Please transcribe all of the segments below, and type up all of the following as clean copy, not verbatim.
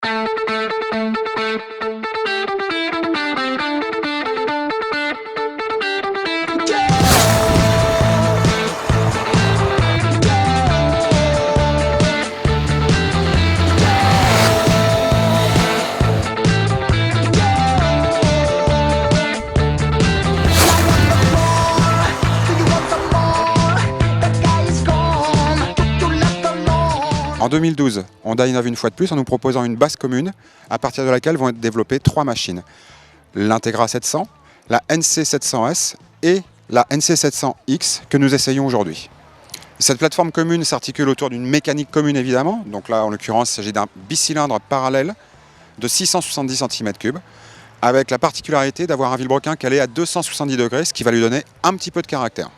En 2012, Honda innove une fois de plus en nous proposant une base commune à partir de laquelle vont être développées 3 machines. L'Integra 700, la NC 700S et la NC 700X que nous essayons aujourd'hui. Cette plateforme commune s'articule autour d'une mécanique commune évidemment, donc là en l'occurrence il s'agit d'un bicylindre parallèle de 670 cm3 avec la particularité d'avoir un vilebrequin calé à 270 degrés, ce qui va lui donner un petit peu de caractère.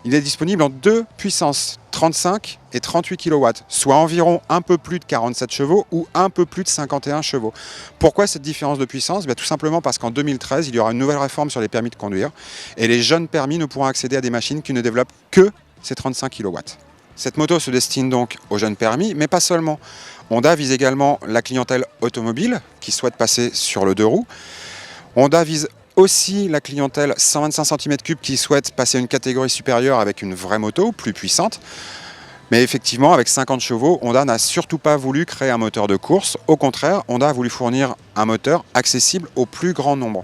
Il est disponible en 2 puissances, 35 et 38 kW, soit environ un peu plus de 47 chevaux ou un peu plus de 51 chevaux. Pourquoi cette différence de puissance? Tout simplement parce qu'en 2013, il y aura une nouvelle réforme sur les permis de conduire et les jeunes permis ne pourront accéder à des machines qui ne développent que ces 35 kW. Cette moto se destine donc aux jeunes permis, mais pas seulement. Honda vise également la clientèle automobile qui souhaite passer sur le 2 roues. Honda vise aussi la clientèle 125 cm3 qui souhaite passer une catégorie supérieure avec une vraie moto plus puissante. Mais effectivement, avec 50 chevaux, Honda n'a surtout pas voulu créer un moteur de course. Au contraire, Honda a voulu fournir un moteur accessible au plus grand nombre.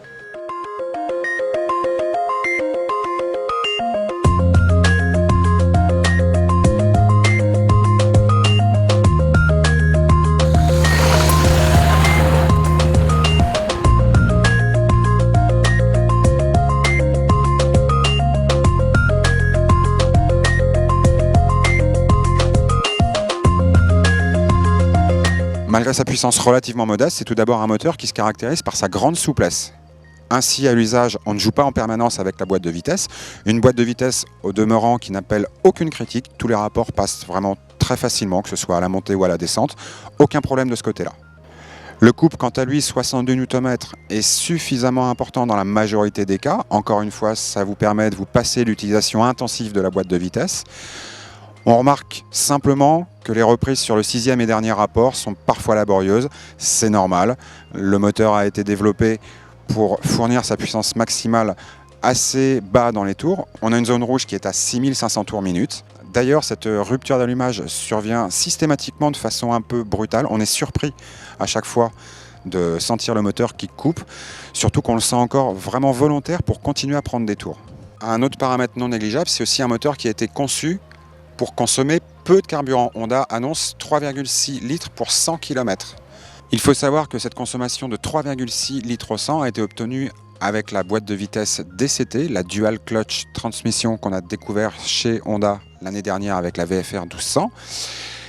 Malgré sa puissance relativement modeste, c'est tout d'abord un moteur qui se caractérise par sa grande souplesse. Ainsi, à l'usage, on ne joue pas en permanence avec la boîte de vitesse. Une boîte de vitesse au demeurant qui n'appelle aucune critique. Tous les rapports passent vraiment très facilement, que ce soit à la montée ou à la descente. Aucun problème de ce côté-là. Le couple, quant à lui, 62 Nm, est suffisamment important dans la majorité des cas. Encore une fois, ça vous permet de vous passer l'utilisation intensive de la boîte de vitesse. On remarque simplement que les reprises sur le 6e et dernier rapport sont parfois laborieuses, c'est normal. Le moteur a été développé pour fournir sa puissance maximale assez bas dans les tours. On a une zone rouge qui est à 6500 tours minute. D'ailleurs, cette rupture d'allumage survient systématiquement de façon un peu brutale. On est surpris à chaque fois de sentir le moteur qui coupe, surtout qu'on le sent encore vraiment volontaire pour continuer à prendre des tours. Un autre paramètre non négligeable, c'est aussi un moteur qui a été conçu pour consommer peu de carburant. Honda annonce 3,6 litres pour 100 km. Il faut savoir que cette consommation de 3,6 litres au 100 a été obtenue avec la boîte de vitesse DCT, la Dual Clutch Transmission qu'on a découvert chez Honda l'année dernière avec la VFR 1200,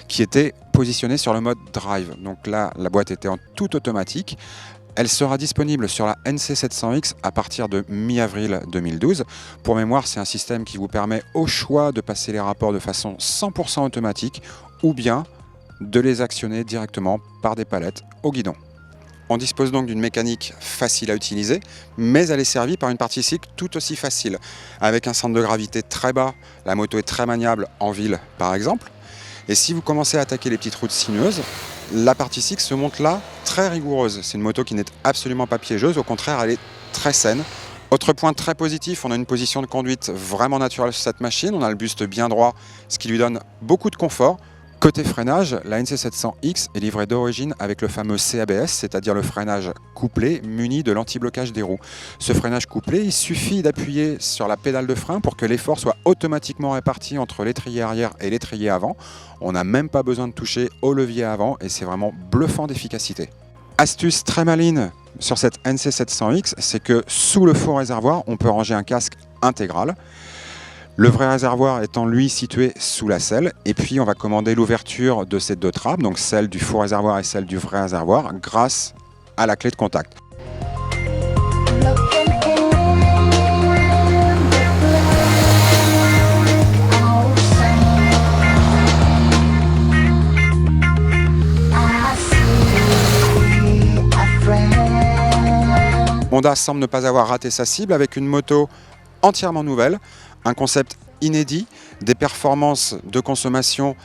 qui était positionnée sur le mode Drive. Donc là, la boîte était en tout automatique. Elle sera disponible sur la NC 700X à partir de mi-avril 2012. Pour mémoire, c'est un système qui vous permet au choix de passer les rapports de façon 100% automatique ou bien de les actionner directement par des palettes au guidon. On dispose donc d'une mécanique facile à utiliser, mais elle est servie par une partie cycle tout aussi facile. Avec un centre de gravité très bas, la moto est très maniable en ville par exemple. Et si vous commencez à attaquer les petites routes sinueuses, la partie cycle se monte là très rigoureuse. C'est une moto qui n'est absolument pas piégeuse, au contraire elle est très saine. Autre point très positif, on a une position de conduite vraiment naturelle sur cette machine, on a le buste bien droit, ce qui lui donne beaucoup de confort. Côté freinage, la NC 700X est livrée d'origine avec le fameux CABS, c'est-à-dire le freinage couplé muni de l'anti-blocage des roues. Ce freinage couplé, il suffit d'appuyer sur la pédale de frein pour que l'effort soit automatiquement réparti entre l'étrier arrière et l'étrier avant. On n'a même pas besoin de toucher au levier avant et c'est vraiment bluffant d'efficacité. Astuce très maligne sur cette NC 700X, c'est que sous le faux réservoir, on peut ranger un casque intégral. Le vrai réservoir étant lui situé sous la selle, et puis on va commander l'ouverture de ces deux trappes, donc celle du faux réservoir et celle du vrai réservoir, grâce à la clé de contact. Honda semble ne pas avoir raté sa cible avec une moto entièrement nouvelle, un concept inédit, des performances de consommation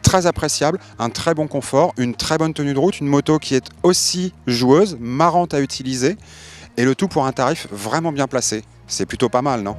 très appréciable, un très bon confort, une très bonne tenue de route, une moto qui est aussi joueuse, marrante à utiliser, et le tout pour un tarif vraiment bien placé. C'est plutôt pas mal, non ?